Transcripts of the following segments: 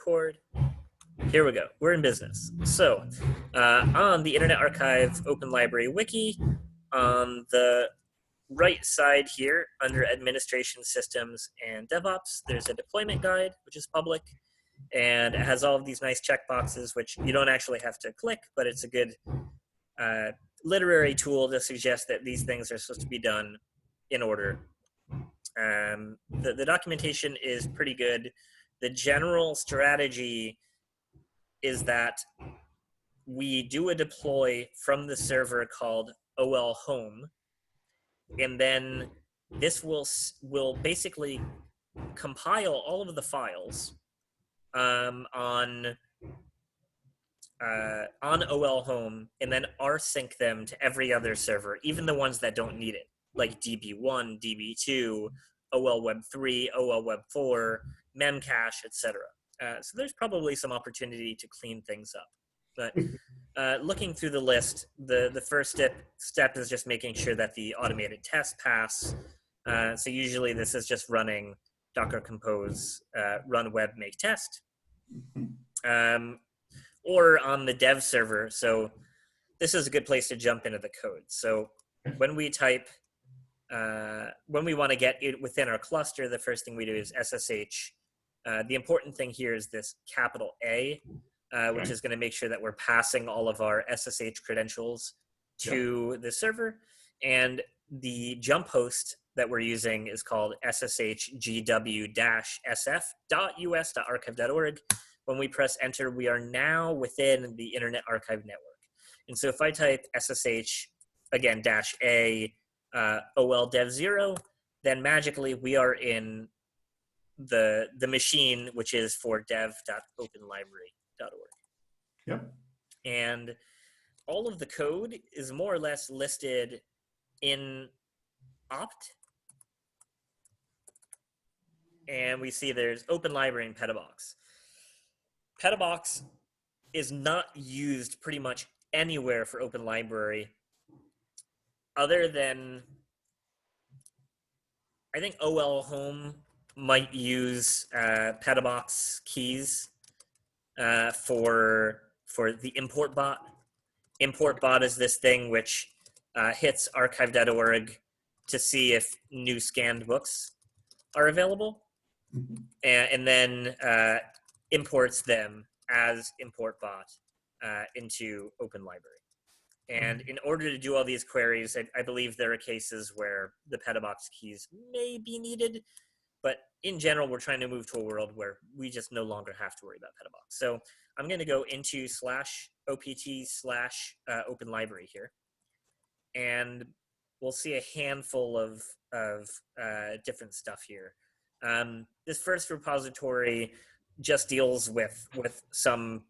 record. Here we go. We're in business. So, on the Internet Archive Open Library Wiki, on the right side here, under Administration Systems and DevOps, there's a deployment guide, which is public, and it has all of these nice checkboxes, which you don't actually have to click, but it's a good literary tool to suggest that these things are supposed to be done in order. The documentation is pretty good. The general strategy is that we do a deploy from the server called OL home, and then this will basically compile all of the files on OL home, and then rsync them to every other server, even the ones that don't need it, like DB1, DB2, OL Web 3, OL Web 4, Memcache, etc. So there's probably some opportunity to clean things up. But looking through the list, the first step is just making sure that the automated tests pass. So usually this is just running Docker Compose run web make test. Or on the dev server. So this is a good place to jump into the code. So when we type, when we want to get it within our cluster, the first thing we do is SSH. The important thing here is this capital A, which is going to make sure that we're passing all of our SSH credentials to the server. And the jump host that we're using is called sshgw-sf.us.archive.org. When we press enter, we are now within the Internet Archive network. And so if I type SSH, again, -A, OL dev 0, then magically we are in the machine, which is for dev.openlibrary.org. Yep. And all of the code is more or less listed in opt. And we see there's Open Library and Petabox. Petabox is not used pretty much anywhere for Open Library other than, I think OL Home might use Petabox keys for the import bot. Import bot is this thing which hits archive.org to see if new scanned books are available, and then imports them as import bot into Open Library. And in order to do all these queries, I believe there are cases where the Petabox keys may be needed, but in general, we're trying to move to a world where we just no longer have to worry about Petabox. So I'm going to go into /opt/Open Library here, and we'll see a handful of different stuff here. This first repository just deals with some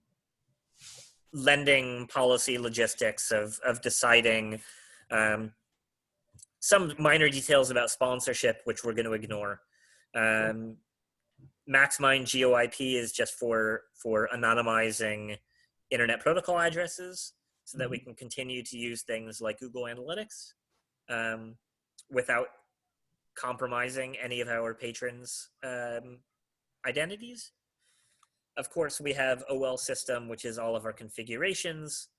lending policy logistics of deciding some minor details about sponsorship, which we're going to ignore. Maxmind GeoIP is just for anonymizing internet protocol addresses so that we can continue to use things like Google Analytics without compromising any of our patrons' identities. Of course, we have OL system, which is all of our configurations.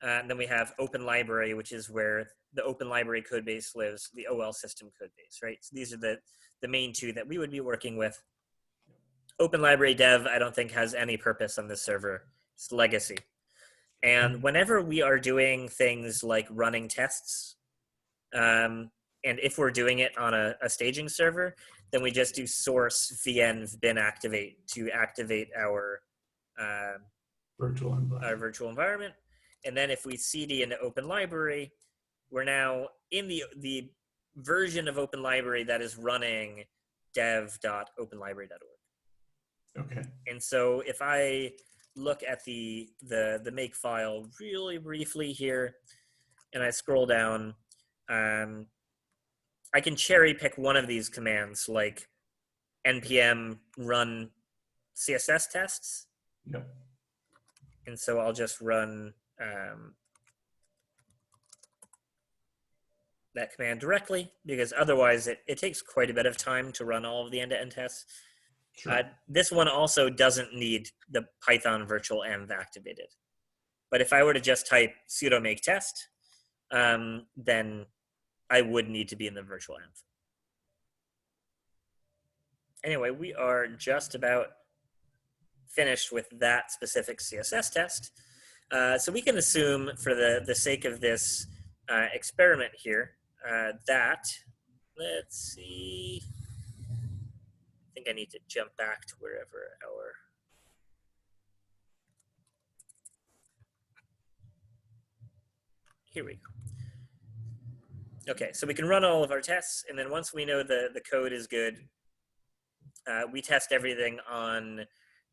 And then we have Open Library, which is where the Open Library code base lives, the OL system code base, right? So these are the main two that we would be working with. Open Library Dev, I don't think has any purpose on this server. It's legacy. And whenever we are doing things like running tests, and if we're doing it on a staging server, then we just do source vn bin activate to activate our virtual environment. And then if we cd into Open Library, we're now in the version of Open Library that is running dev.openlibrary.org. Okay. And so if I look at the make file really briefly here, and I scroll down, I can cherry pick one of these commands, like npm run CSS tests. Yep. And so I'll just run that command directly, because otherwise it takes quite a bit of time to run all of the end-to-end tests. Sure. This one also doesn't need the Python virtual env activated. But if I were to just type sudo make test, then I would need to be in the virtual env. Anyway, we are just about finished with that specific CSS test. So we can assume, for the sake of this experiment here, that, let's see, I think I need to jump back to wherever our, here we go. Okay, so we can run all of our tests, and then once we know the code is good, we test everything on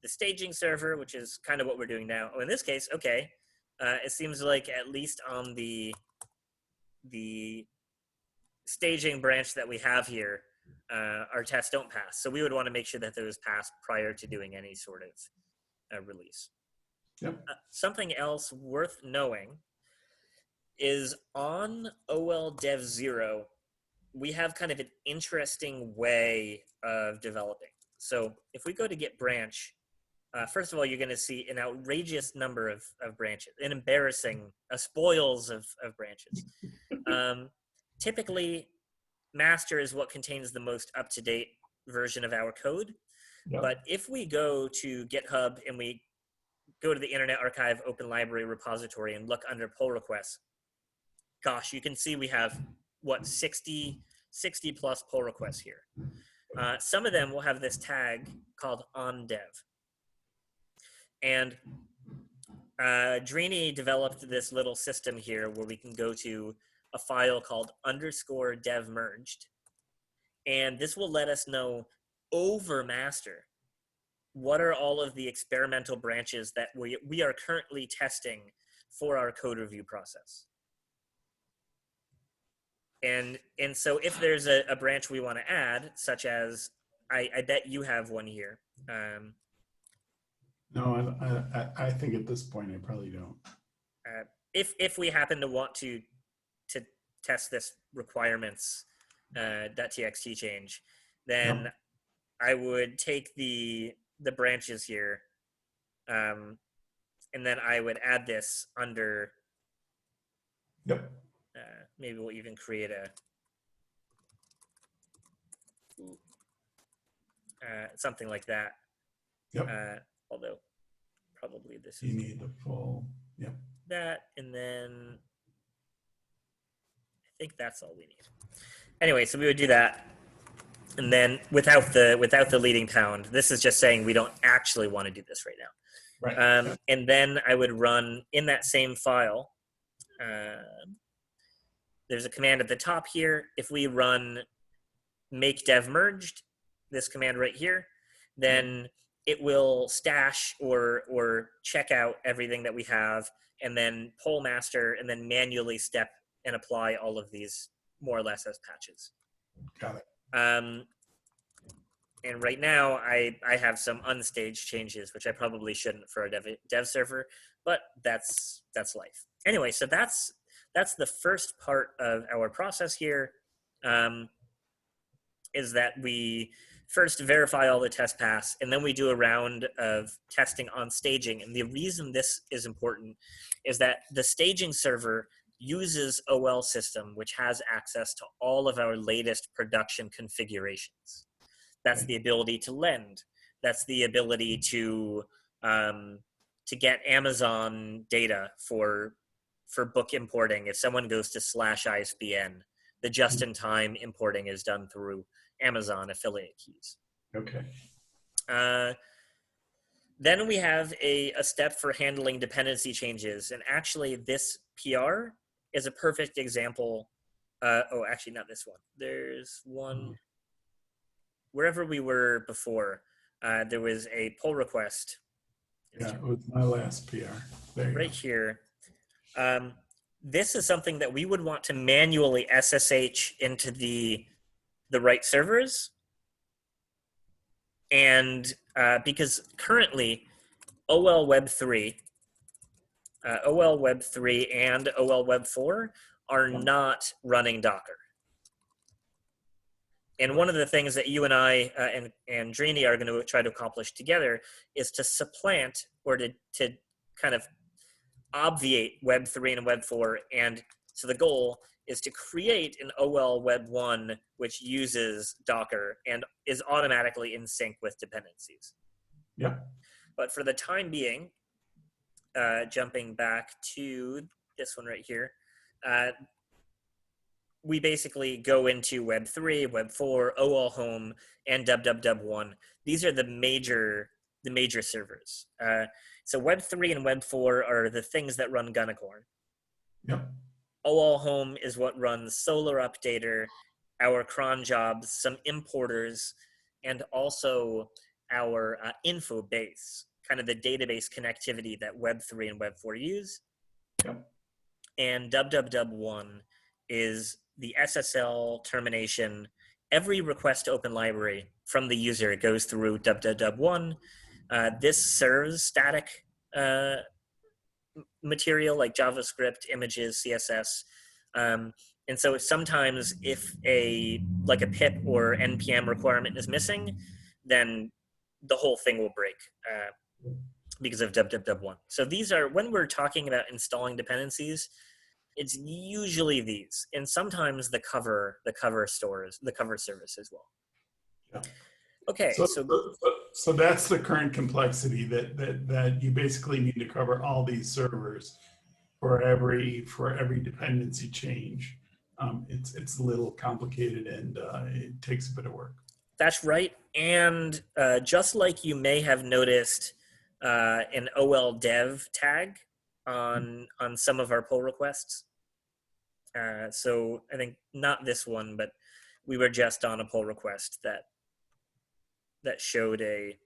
the staging server, which is kind of what we're doing now. Oh, in this case, okay, it seems like at least on the staging branch that we have here, our tests don't pass. So we would want to make sure that those pass prior to doing any sort of release. Yep. Something else worth knowing is on OL Dev 0, we have kind of an interesting way of developing. So if we go to Git branch, first of all, you're going to see an outrageous number of branches, an embarrassing spoils of branches. Typically, master is what contains the most up-to-date version of our code. Yep. But if we go to GitHub and we go to the Internet Archive Open Library repository and look under pull requests, gosh, you can see we have, what, 60 plus pull requests here. Some of them will have this tag called onDev. And Drini developed this little system here where we can go to a file called _dev_merged. And this will let us know over master what are all of the experimental branches that we are currently testing for our code review process. And so if there's a branch we want to add, such as, I bet you have one here. No, I think at this point I probably don't. If we happen to want to test this requirements .txt change, then Yep. I would take the branches here, and then I would add this under. Yep. Maybe we'll even create something like that. Yep. Although probably this You is need the full. Yep. that, and then I think that's all we need. Anyway, so we would do that, and then without the leading pound, this is just saying we don't actually want to do this right now. Right. And then I would run in that same file. There's a command at the top here. If we run make dev merged, this command right here, then it will stash or check out everything that we have, and then pull master, and then manually step and apply all of these more or less as patches. Got it. And right now, I have some unstaged changes, which I probably shouldn't for a dev server, but that's life. Anyway, so that's the first part of our process here, is that we first verify all the test pass, and then we do a round of testing on staging. And the reason this is important is that the staging server uses OL system, which has access to all of our latest production configurations. That's the ability to lend. That's the ability to get Amazon data for book importing. If someone goes to /ISBN, the just-in-time importing is done through Amazon affiliate keys. Okay. Then we have a step for handling dependency changes. And actually, this PR is a perfect example. Oh, actually, not this one. There's one. Wherever we were before, there was a pull request. Yeah, it was my last PR. There you right go. here. This is something that we would want to manually SSH into the right servers. And because currently OL Web 3 and OL Web 4 are not running Docker. And one of the things that you and I and Drini are going to try to accomplish together is to supplant or to kind of obviate Web 3 and Web 4. And so the goal is to create an OL Web 1 which uses Docker and is automatically in sync with dependencies. Yeah. But for the time being, jumping back to this one right here, we basically go into Web 3, Web 4, OL Home, and www1. These are the major servers. So Web 3 and Web 4 are the things that run Gunicorn. Yep. OL Home is what runs Solar Updater, our cron jobs, some importers, and also our info base, kind of the database connectivity that Web 3 and Web 4 use. Yep. And www1 is the SSL termination. Every request to Open Library from the user goes through www1. This serves static material like JavaScript, images, CSS. And so sometimes if a pip or NPM requirement is missing, then the whole thing will break because of www1. So these are, when we're talking about installing dependencies, it's usually these, and sometimes the cover stores, the cover service as well. Yeah. Okay, so that's the current complexity that you basically need to cover all these servers for every dependency change. It's a little complicated and it takes a bit of work. That's right, and just like you may have noticed an OL dev tag on some of our pull requests. So I think not this one, but we were just on a pull request that showed a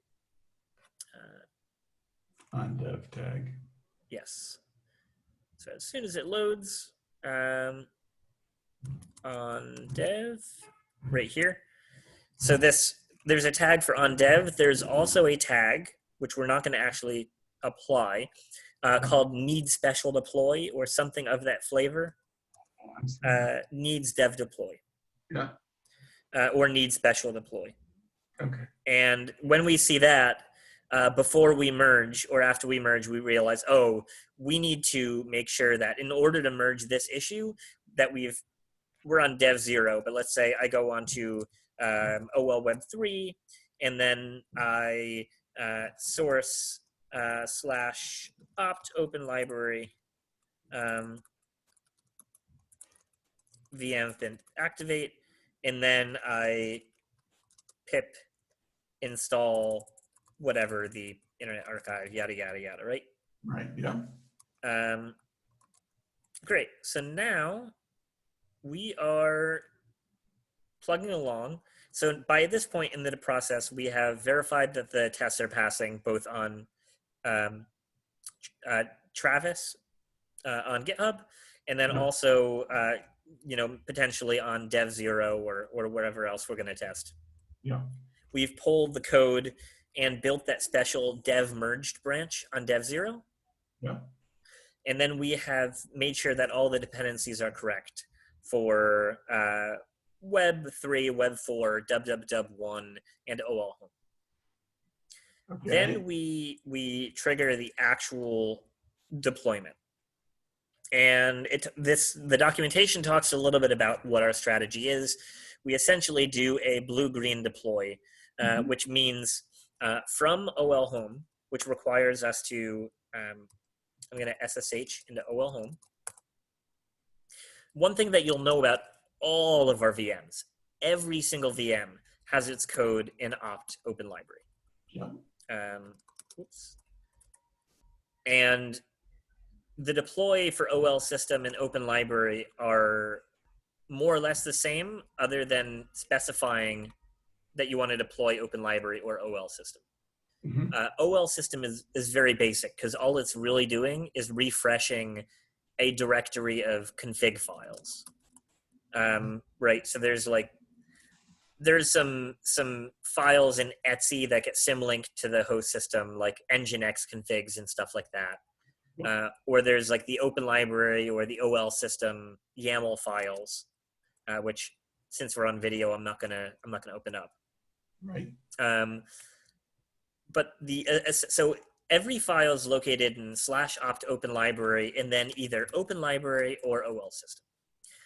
on dev tag. Yes. So as soon as it loads, on dev, right here. So there's a tag for on dev. There's also a tag, which we're not going to actually apply, called need special deploy or something of that flavor. Needs dev deploy. Yeah. Or need special deploy. Okay. And when we see that, before we merge or after we merge, we realize, oh, we need to make sure that in order to merge this issue, that we're on dev 0, but let's say I go on to OL Web 3, and then I source / opt open library VM bin activate, and then I pip install whatever the Internet Archive, yada, yada, yada, right? Right, yeah. Great. So now we are plugging along. So by this point in the process, we have verified that the tests are passing both on Travis on GitHub, and then also, potentially on dev 0 or wherever else we're going to test. Yeah. We've pulled the code and built that special dev merged branch on dev 0. Yeah. And then we have made sure that all the dependencies are correct for Web 3, Web 4, www1, and OL Home. Okay. Then we trigger the actual deployment. And the documentation talks a little bit about what our strategy is. We essentially do a blue-green deploy, which means from OL Home, which requires us to, I'm going to SSH into OL Home. One thing that you'll know about all of our VMs, every single VM has its code in opt open library. Yeah. Oops. And the deploy for OL system and open library are more or less the same, other than specifying that you want to deploy open library or OL system. Mm-hmm. OL system is very basic because all it's really doing is refreshing a directory of config files. Right, so there's some files in Etsy that get symlinked to the host system, like Nginx configs and stuff like that. Or there's like the open library or the OL system YAML files, which since we're on video, I'm not gonna open up. Right. But so every file is located in /opt open library and then either open library or OL system.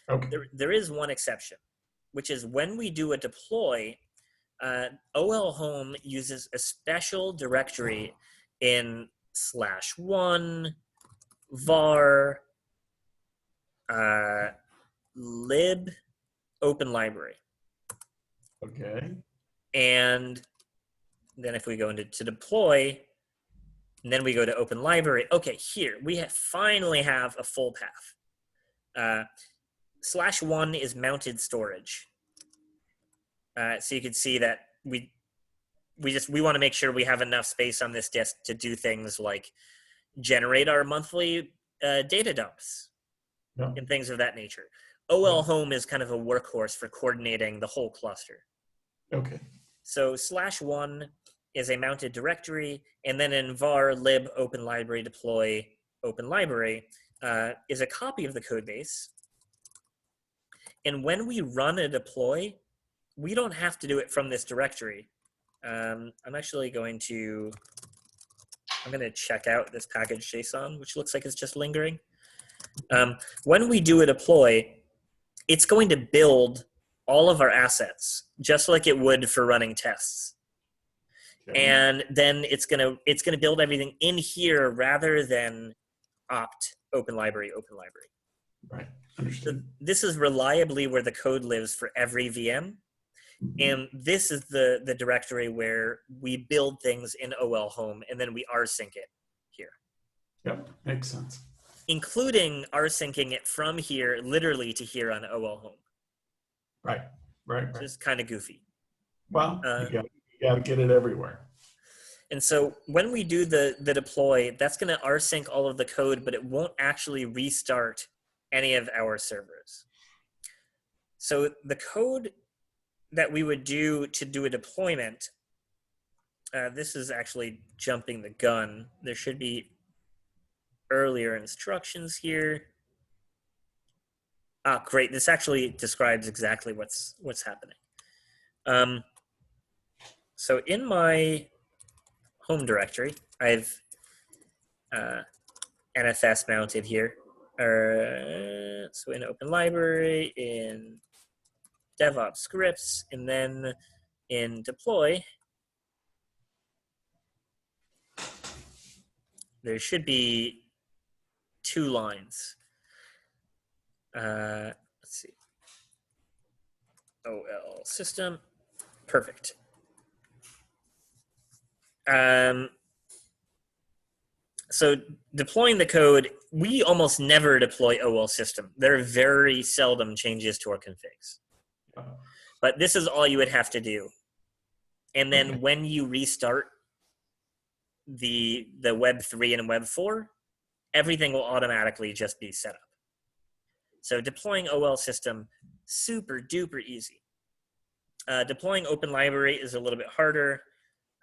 Okay. There is one exception, which is when we do a deploy, OL home uses a special directory in /1 var lib open library. Okay. And then if we go into to deploy, and then we go to open library, okay, here we finally have a full path. /1 is mounted storage. So you can see that we want to make sure we have enough space on this disk to do things like generate our monthly data dumps and things of that nature. OL home is kind of a workhorse for coordinating the whole cluster. Okay. So /1 is a mounted directory, and then in var lib open library deploy open library is a copy of the code base. And when we run a deploy, we don't have to do it from this directory. I'm actually going to check out this package JSON, which looks like it's just lingering. When we do a deploy, it's going to build all of our assets, just like it would for running tests. Okay. And then it's gonna build everything in here rather than opt open library. Right. Understood. So this is reliably where the code lives for every VM. Mm-hmm. And this is the directory where we build things in OL home and then we rsync it here. Yep, makes sense. Including rsyncing it from here literally to here on OL home. Right. Which is kind of goofy. Well, you got to get it everywhere. And so when we do the deploy, that's going to rsync all of the code, but it won't actually restart any of our servers. So the code that we would do to do a deployment, this is actually jumping the gun. There should be earlier instructions here. Ah, great. This actually describes exactly what's happening. So in my home directory, I've NFS mounted here. So in open library, in DevOps scripts, and then in deploy, there should be 2 lines. Let's see. OL system. Perfect. So deploying the code, we almost never deploy OL system. There are very seldom changes to our configs. But this is all you would have to do. And then when you restart the Web 3 and Web 4, everything will automatically just be set up. So deploying OL system, super duper easy. Deploying open library is a little bit harder.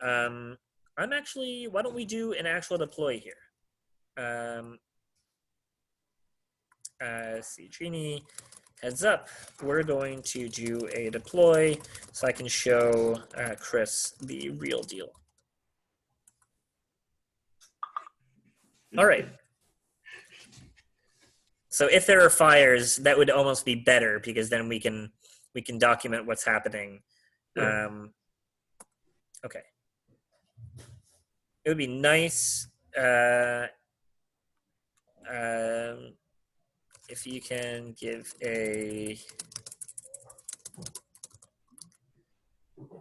Why don't we do an actual deploy here? See, Trini, heads up. We're going to do a deploy so I can show Chris the real deal. All right. So if there are fires, that would almost be better because then we can document what's happening. Okay. It would be nice if you can give a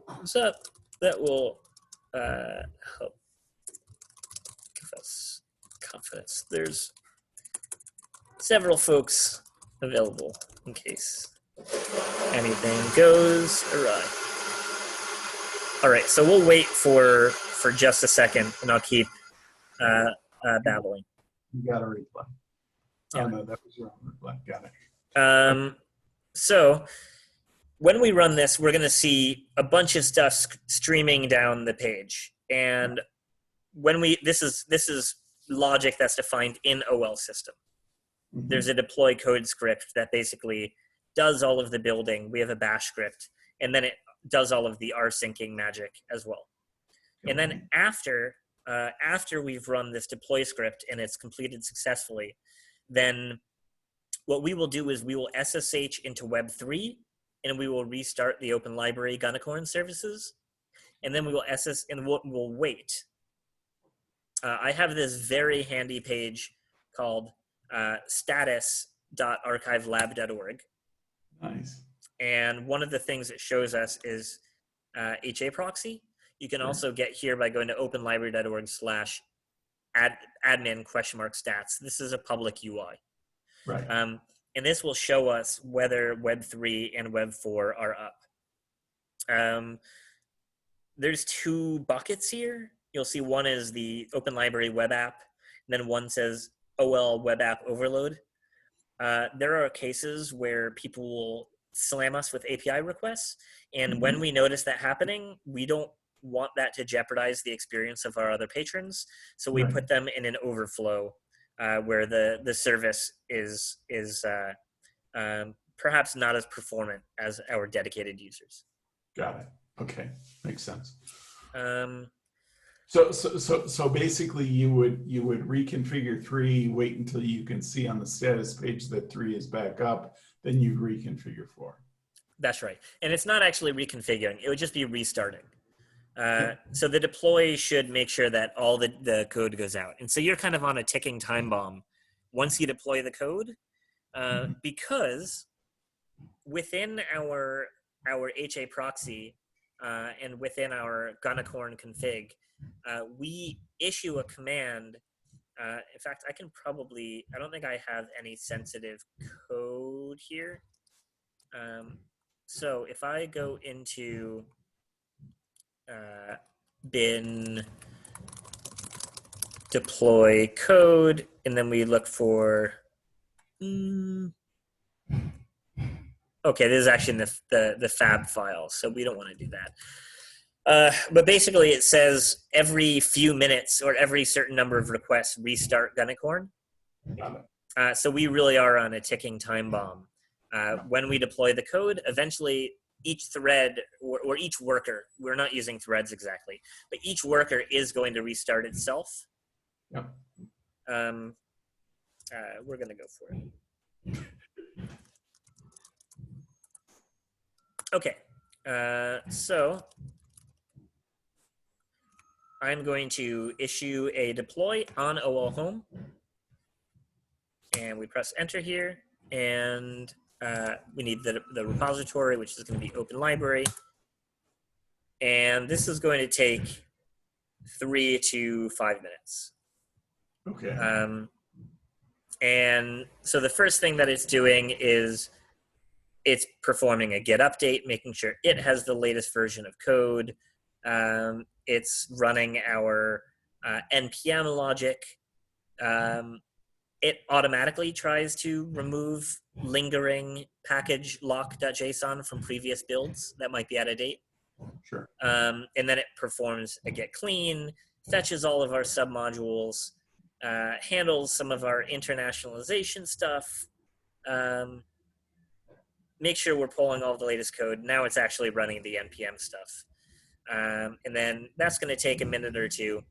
thumbs up. That will help give us confidence. There's several folks available in case anything goes awry. All right, so we'll wait for just a second, and I'll keep babbling. You got a replay. Yeah. Oh, no, that was your own replay. Got it. So when we run this, we're going to see a bunch of stuff streaming down the page. And when this is logic that's defined in OL system. Mm-hmm. There's a deploy code script that basically does all of the building. We have a bash script, and then it does all of the rsyncing magic as well. And then after we've run this deploy script and it's completed successfully, then what we will do is we will SSH into Web3, and we will restart the Open Library Gunicorn services, and then we will we'll wait. I have this very handy page called status.archivelab.org. Nice. And one of the things it shows us is HA proxy. You can also get here by going to openlibrary.org/admin?stats. This is a public UI. Right. And this will show us whether Web3 and Web4 are up. There's 2 buckets here. You'll see one is the Open Library web app, and then one says OL web app overload. There are cases where people will slam us with API requests, and when we notice that happening, we don't want that to jeopardize the experience of our other patrons, so we put them in an overflow where the service is perhaps not as performant as our dedicated users. Got it. Okay, makes sense. Um, So basically, you would reconfigure 3, wait until you can see on the status page that 3 is back up, then you reconfigure 4. That's right, and it's not actually reconfiguring; it would just be restarting. So the deploy should make sure that all the code goes out, and so you're kind of on a ticking time bomb once you deploy the code, because within our HA proxy and within our Gunicorn config, we issue a command. In fact, I don't think I have any sensitive code here. So if I go into bin deploy code, and then we look for, okay, this is actually in the fab file, so we don't want to do that. But basically it says every few minutes or every certain number of requests restart Gunicorn. So we really are on a ticking time bomb. When we deploy the code, eventually each thread or each worker, we're not using threads exactly, but each worker is going to restart itself. Yeah. We're going to go for it. Okay, so I'm going to issue a deploy on OL home, and we press enter here, and we need the repository, which is going to be Open Library, and this is going to take 3 to 5 minutes. Okay. And so the first thing that it's doing is it's performing a git update, making sure it has the latest version of code. It's running our NPM logic. It automatically tries to remove lingering package lock.json from previous builds that might be out of date. Sure. And then it performs a git clean, fetches all of our submodules, handles some of our internationalization stuff, make sure we're pulling all the latest code. Now it's actually running the NPM stuff. And then that's going to take a minute or two.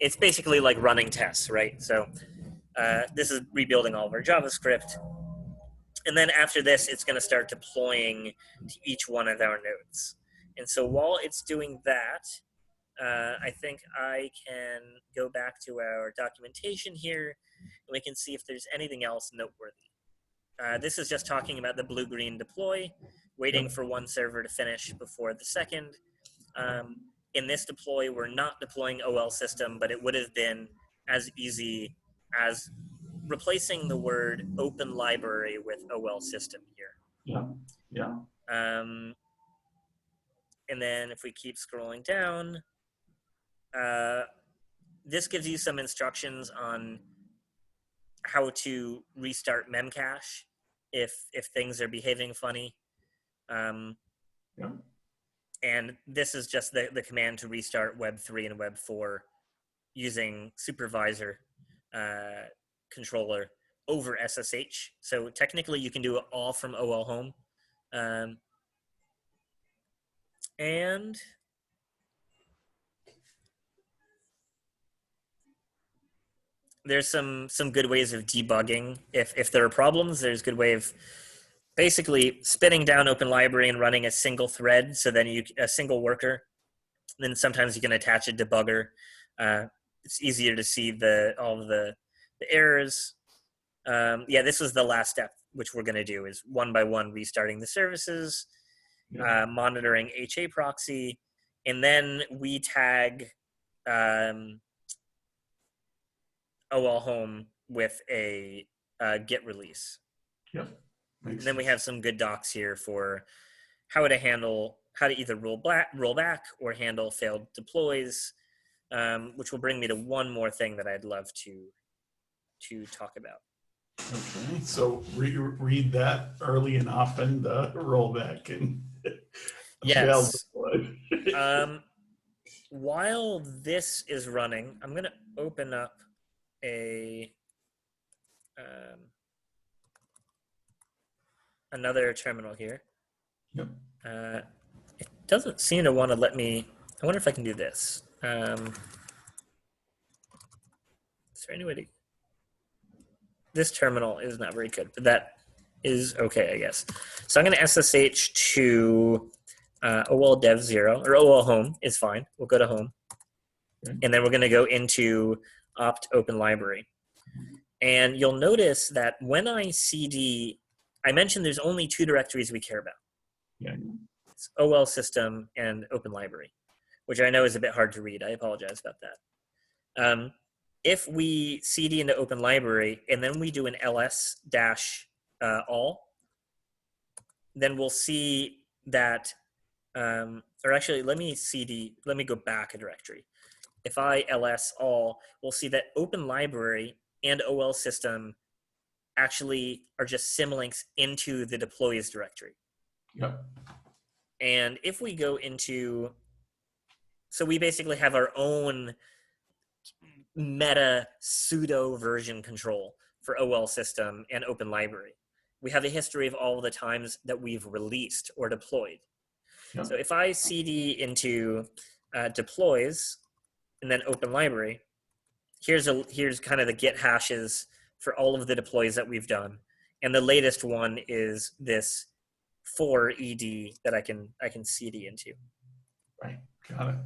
It's basically like running tests, right? So this is rebuilding all of our JavaScript. And then after this, it's going to start deploying to each one of our nodes. And so while it's doing that, I think I can go back to our documentation here, and we can see if there's anything else noteworthy. This is just talking about the blue-green deploy, waiting for one server to finish before the second. In this deploy, we're not deploying OL system, but it would have been as easy as replacing the word open library with OL system here. Yeah. And then if we keep scrolling down, this gives you some instructions on how to restart Memcache if things are behaving funny. And this is just the command to restart Web3 and Web4 using supervisor controller. over SSH. So technically you can do it all from OL home. And there's some good ways of debugging. If there are problems, there's a good way of basically spinning down Open Library and running a single thread. So then a single worker. Then sometimes you can attach a debugger. It's easier to see all of the errors. This was the last step, which we're going to do is one by one restarting the services, monitoring HA proxy, and then we tag OL home with a git release. Yep. And then we have some good docs here for how to either roll back or handle failed deploys, which will bring me to one more thing that I'd love to talk about. Okay, so read that early and often, the rollback and yes. While this is running, I'm going to open up another terminal here. Yep. It doesn't seem to want to let me. I wonder if I can do this. Is there any way to? This terminal is not very good, but that is okay, I guess. So I'm going to SSH to OL dev 0, or OL home is fine. We'll go to home. Okay. And then we're going to go into opt open library. And you'll notice that when I cd, I mentioned there's only two directories we care about. Yeah. It's OL system and open library, which I know is a bit hard to read. I apologize about that. If we cd into open library and then we do an ls-all, then we'll see that, or actually let me go back a directory. If I ls all, we'll see that open library and OL system actually are just symlinks into the deploys directory. Yep. And if we go into, so we basically have our own meta pseudo version control for OL system and open library. We have a history of all the times that we've released or deployed. Yep. So if I cd into deploys and then open library, here's kind of the git hashes for all of the deploys that we've done. And the latest one is this 4ed that I can cd into. Right, got it.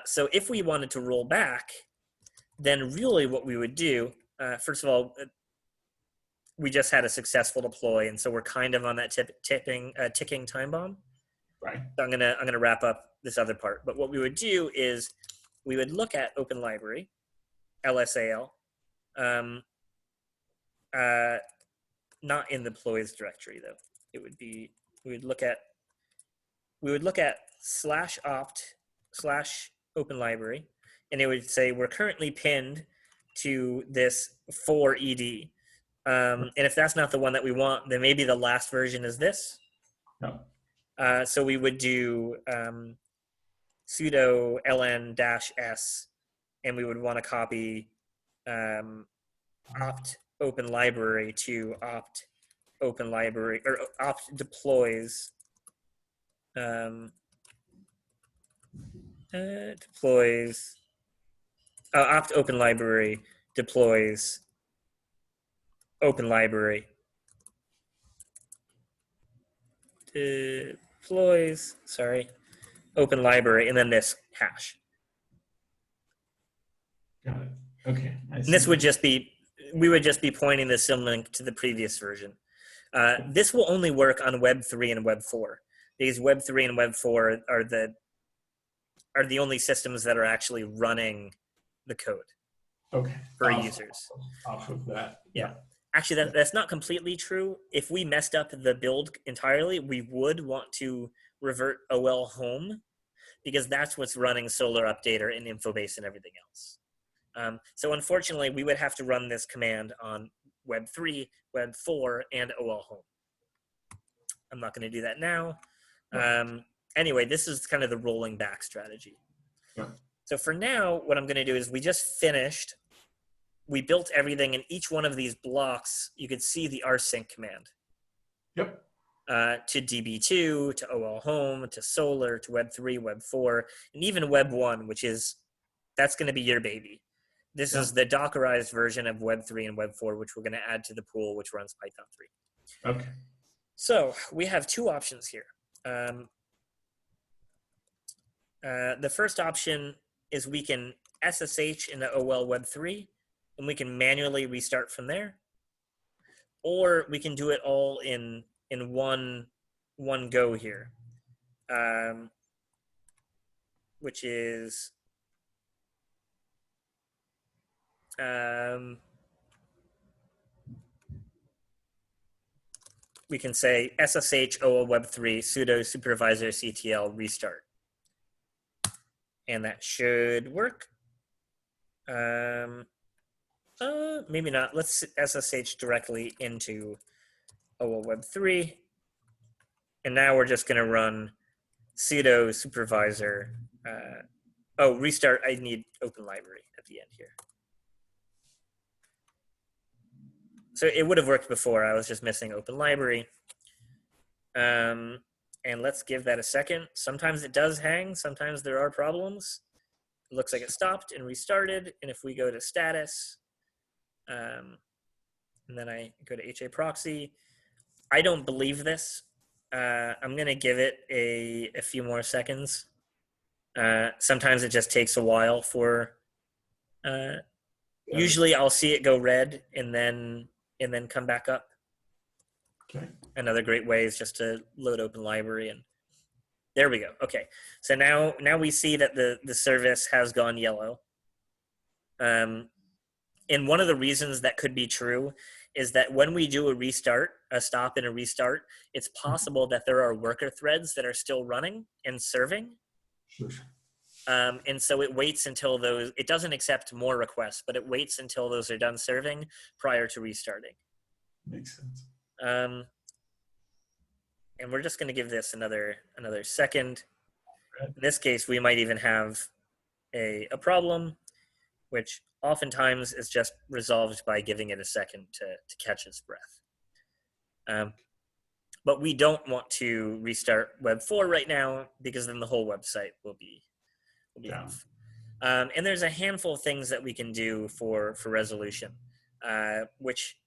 So if we wanted to roll back, then really what we would do, first of all, we just had a successful deploy, and so we're kind of on that ticking time bomb. Right. So I'm gonna wrap up this other part. But what we would do is we would look at open library, LSAL, not in the deploys directory though. It would be we would look at /opt/open library, and it would say we're currently pinned to this 4ed. And if that's not the one that we want, then maybe the last version is this. No. So we would do sudo ln-s, and we would want to copy opt open library to opt open library, or opt deploys opt open library deploys open library open library, and then this hash. Got it. Okay. And this would just be, we would just be pointing the symlink to the previous version. This will only work on Web 3 and Web 4, because Web 3 and Web 4 are the only systems that are actually running the code. Okay. For users. Off of that. Yeah. Actually, that's not completely true. If we messed up the build entirely, we would want to revert OL home, because that's what's running Solar Updater and Infobase and everything else. So unfortunately, we would have to run this command on Web 3, Web 4, and OL home. I'm not going to do that now. Anyway, this is kind of the rolling back strategy. Yeah. So for now, what I'm going to do is we just finished we built everything, and each one of these blocks, you could see the rsync command. Yep. To DB2, to OL Home, to Solar, to Web3, Web4, and even Web1, that's going to be your baby. This is the Dockerized version of Web3 and Web4, which we're going to add to the pool, which runs Python 3. Okay. So we have two options here. The first option is we can SSH into OL Web3, and we can manually restart from there. Or we can do it all in one go here, which is we can say SSH OL Web3 sudo supervisor CTL restart, and that should work. Maybe not. Let's SSH directly into OL Web3, and now we're just going to run sudo supervisor. Restart. I need Open Library at the end here. So it would have worked before. I was just missing Open Library. And let's give that a second. Sometimes it does hang. Sometimes there are problems. It looks like it stopped and restarted. And if we go to status, and then I go to HA proxy, I don't believe this. I'm going to give it a few more seconds. Sometimes it just takes a while for, usually I'll see it go red and then come back up. Okay. Another great way is just to load Open Library, and there we go. Okay, so now we see that the service has gone yellow. And one of the reasons that could be true is that when we do a stop and a restart, it's possible that there are worker threads that are still running and serving. Sure. And so it waits until it doesn't accept more requests, but it waits until those are done serving prior to restarting. Makes sense. And we're just going to give this another second. In this case, we might even have a problem, which oftentimes is just resolved by giving it a second to catch its breath. But we don't want to restart Web4 right now, because then the whole website will be off. And there's a handful of things that we can do for resolution, which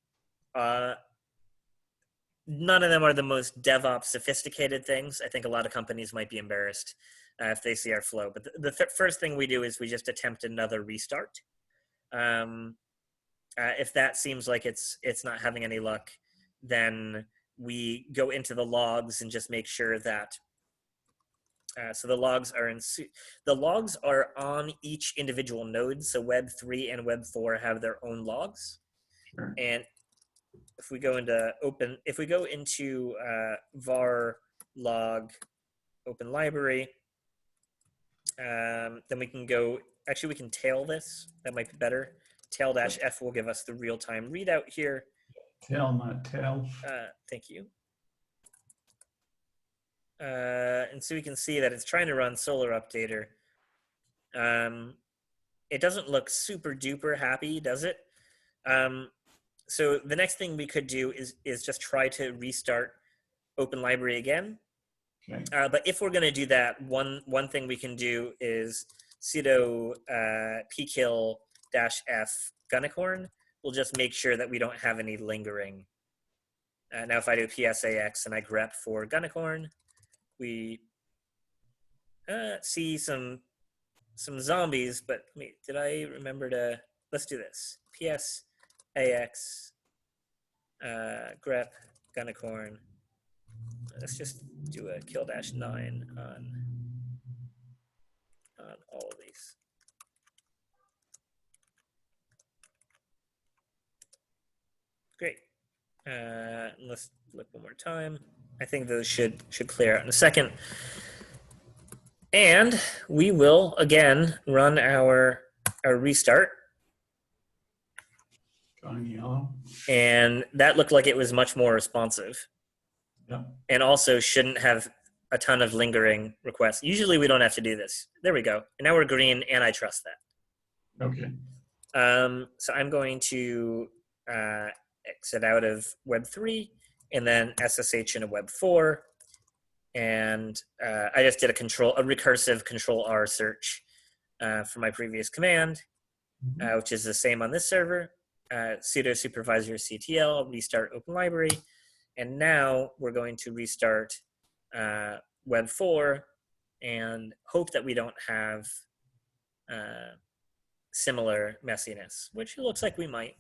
none of them are the most DevOps sophisticated things. I think a lot of companies might be embarrassed if they see our flow. But the first thing we do is we just attempt another restart. If that seems like it's not having any luck, then we go into the logs and just make sure that so the logs are on each individual node. So Web3 and Web4 have their own logs. Sure. And if we go into var log Open Library, then we can we can tail this. That might be better. Tail-f will give us the real-time readout here. Tail, not tail. Thank you. And so we can see that it's trying to run Solar Updater. It doesn't look super duper happy, does it? So the next thing we could do is just try to restart Open Library again. Okay. But if we're going to do that, one thing we can do is sudo pkill-f Gunicorn. We'll just make sure that we don't have any lingering. Now if I do psax and I grep for Gunicorn, we see some zombies, but wait, did I remember to, let's do this. psax grep Gunicorn. Let's just do a kill-9 on all of these. Great. Let's look one more time. I think those should clear out in a second. And we will again run our restart. Gone yellow. And that looked like it was much more responsive. Yeah. And also shouldn't have a ton of lingering requests. Usually we don't have to do this. There we go. And now we're green, and I trust that. Okay. So I'm going to exit out of Web 3 and then SSH into Web 4. And I just did a recursive Control R search for my previous command, which is the same on this server. Sudo supervisor CTL, restart Open Library. And now we're going to restart Web 4 and hope that we don't have similar messiness, which it looks like we might.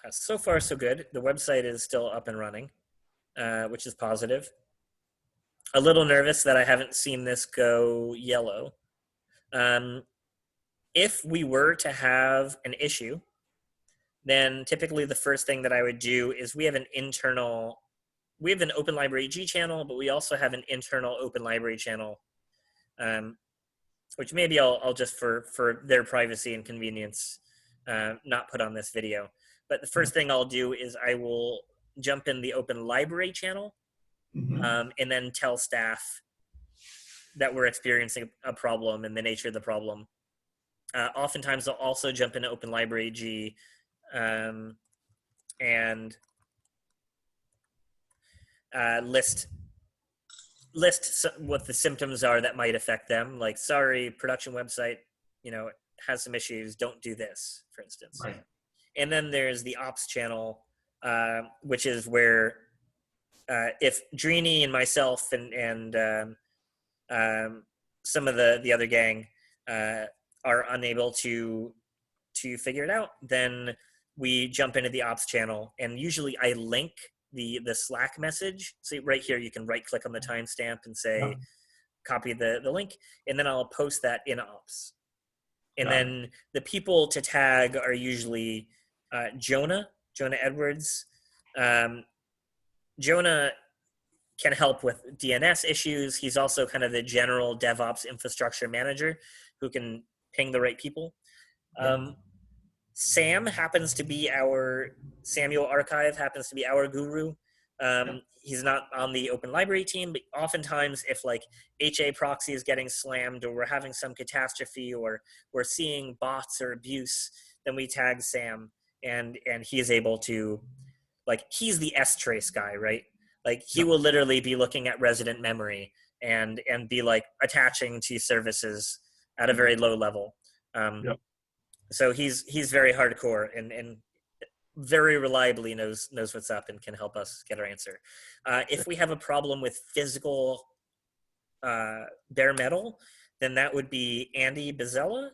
So far, so good. The website is still up and running, which is positive. A little nervous that I haven't seen this go yellow. If we were to have an issue, then typically the first thing that I would do is we have an Open Library G channel, but we also have an internal Open Library channel, which maybe I'll just for their privacy and convenience not put on this video. But the first thing I'll do is I will jump in the Open Library channel and then tell staff that we're experiencing a problem and the nature of the problem. Oftentimes I'll also jump into Open Library G and list what the symptoms are that might affect them. Like, sorry, production website, has some issues. Don't do this, for instance. Right. And then there's the ops channel, which is where if Drini and myself and some of the other gang are unable to figure it out, then we jump into the ops channel, and usually I link the Slack message. So right here, you can right click on the timestamp and say, copy the link, and then I'll post that in ops. And then the people to tag are usually Jonah Edwards. Jonah can help with DNS issues. He's also kind of the general DevOps infrastructure manager who can ping the right people. Samuel Archive happens to be our guru. He's not on the Open Library team, but oftentimes if like HA proxy is getting slammed or we're having some catastrophe or we're seeing bots or abuse, then we tag Sam and he is able to, like, he's the strace guy, right? Like he will literally be looking at resident memory and be like attaching to services at a very low level. So he's very hardcore and very reliably knows what's up and can help us get our answer. If we have a problem with physical bare metal, then that would be Andy Bezella.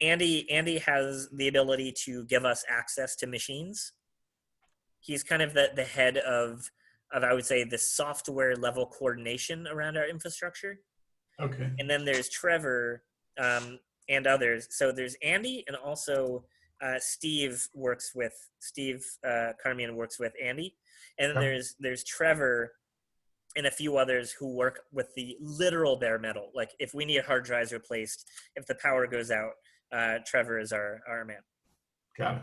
Andy has the ability to give us access to machines. He's kind of the head of I would say the software level coordination around our infrastructure. Okay. And then there's Trevor and others. So there's Andy, and also Steve Carmian works with Andy. And then there's Trevor and a few others who work with the literal bare metal. Like if we need hard drives replaced, if the power goes out, Trevor is our man. Got it.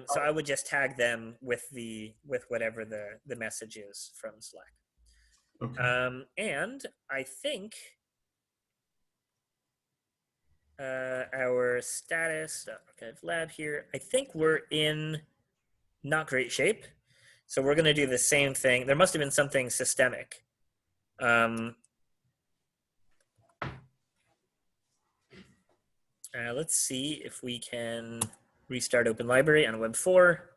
So I would just tag them with whatever the message is from Slack. Okay. And I think our status archive lab here, I think we're in not great shape. So we're going to do the same thing. There must have been something systemic. Let's see if we can restart Open Library on Web 4.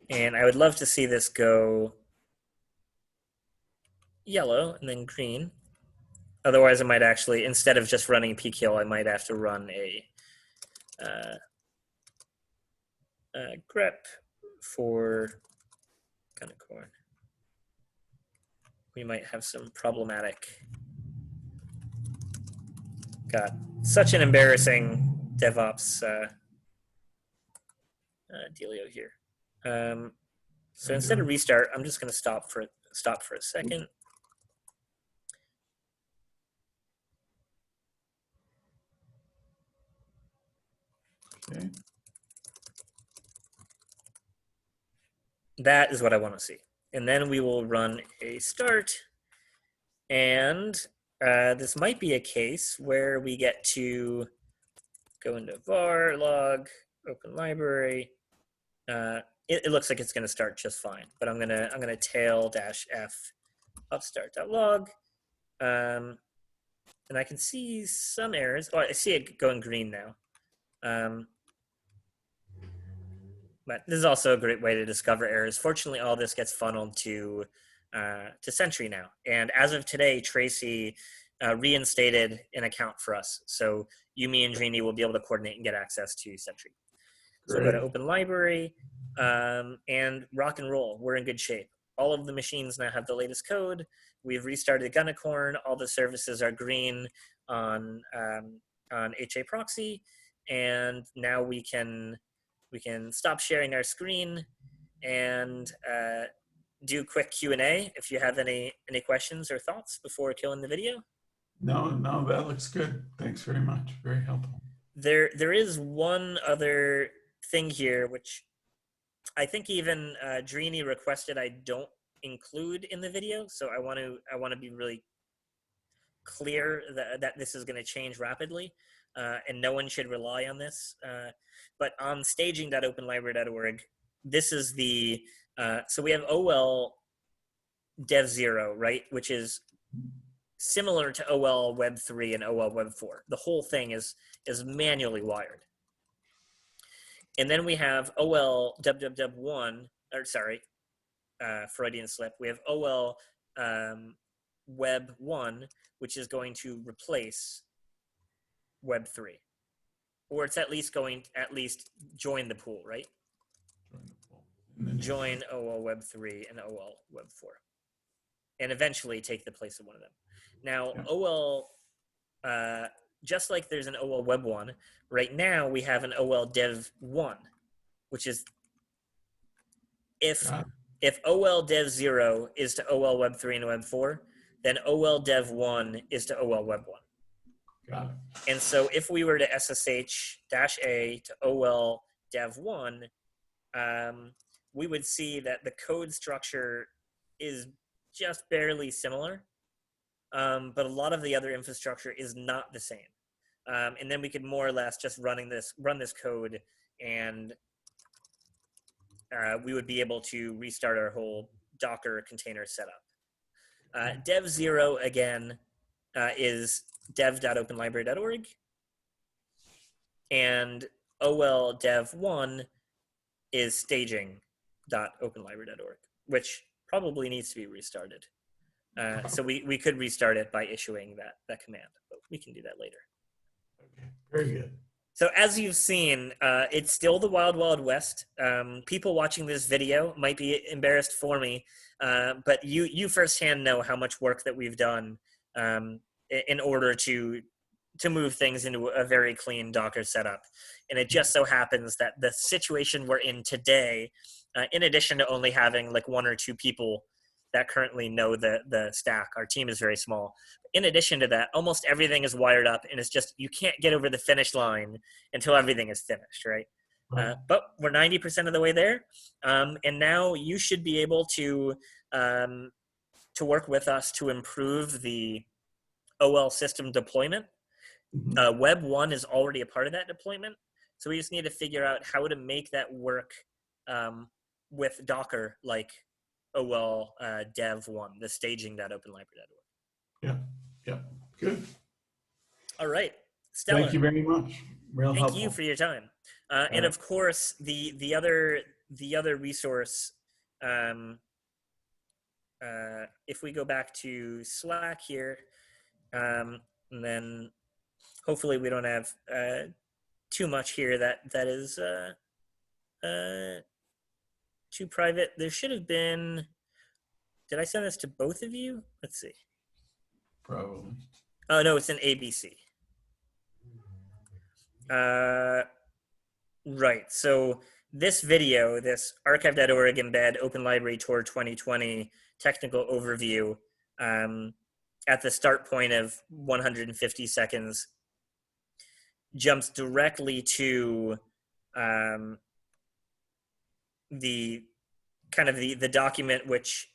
And I would love to see this go yellow and then green. Otherwise, I might actually, instead of just running pkill, I might have to run a grep for Gunnicorn. We might have some problematic. God, such an embarrassing DevOps dealio here. So instead of restart, I'm just going to stop for a second. Okay. That is what I want to see. And then we will run a start. And this might be a case where we get to go into var log, open library. It looks like it's going to start just fine, but I'm gonna tail -f upstart.log. And I can see some errors. Oh, I see it going green now. But this is also a great way to discover errors. Fortunately, all this gets funneled to Sentry now. And as of today, Tracy reinstated an account for us. So Yumi and Drini will be able to coordinate and get access to Sentry. So go to Open Library and rock and roll. We're in good shape. All of the machines now have the latest code. We've restarted Gunicorn. All the services are green on HA Proxy, and now we can stop sharing our screen and do quick Q&A if you have any questions or thoughts before killing the video. No, that looks good. Thanks very much. Very helpful. There is one other thing here, which I think even Drini requested I don't include in the video. So I want to be really clear that this is going to change rapidly, and no one should rely on this. But on staging.openlibrary.org, this is the so we have OL Dev 0, right, which is similar to OL Web 3 and OL Web 4. The whole thing is manually wired. And then we have OL WWW1, or sorry, Freudian slip. We have OL Web 1, which is going to replace Web 3. Or it's at least join the pool, right? Join OL Web 3 and OL Web 4. And eventually take the place of one of them. Now, yeah. OL, just like there's an OL Web 1, right now we have an OL Dev 1, which is if OL Dev 0 is to OL Web 3 and Web 4, then OL Dev 1 is to OL Web 1. Got it. And so if we were to SSH-A to OL Dev 1, we would see that the code structure is just barely similar, but a lot of the other infrastructure is not the same. And then we could more or less just run this code, and we would be able to restart our whole Docker container setup. Dev 0, again, is dev.openlibrary.org, and OL Dev 1 is staging.openlibrary.org, which probably needs to be restarted. So we could restart it by issuing that command, but we can do that later. Okay, very good. So as you've seen, it's still the Wild Wild West. People watching this video might be embarrassed for me, but you firsthand know how much work that we've done in order to move things into a very clean Docker setup. And it just so happens that the situation we're in today, in addition to only having like 1 or 2 people that currently know the stack, our team is very small. In addition to that, almost everything is wired up, and it's just, you can't get over the finish line until everything is finished, right? But we're 90% of the way there. And now you should be able to work with us to improve the OL system deployment. Web 1 is already a part of that deployment. So we just need to figure out how to make that work with Docker, like OL Dev 1, the staging.openlibrary.org. Yeah, good. All right, Stellar. Thank you very much. Real helpful. Thank you for your time. And of course, the other resource, if we go back to Slack here, and then hopefully we don't have too much here that is too private. There should have been, did I send this to both of you? Let's see. Probably. Oh, no, it's in ABC. Right, so this video, this archive.org embed Open Library Tour 2020 technical overview, at the start point of 150 seconds, jumps directly to the kind of the document which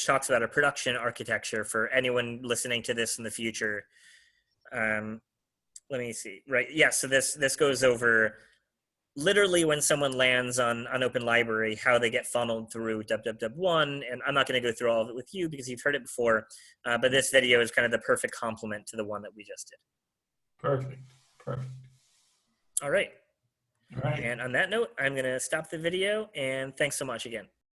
talks about a production architecture for anyone listening to this in the future. Let me see. Right. Yeah. So this goes over literally when someone lands on Open Library, how they get funneled through www1. And I'm not going to go through all of it with you because you've heard it before. But this video is kind of the perfect complement to the one that we just did. Perfect. Perfect. All right. All right. And on that note, I'm going to stop the video, and thanks so much again.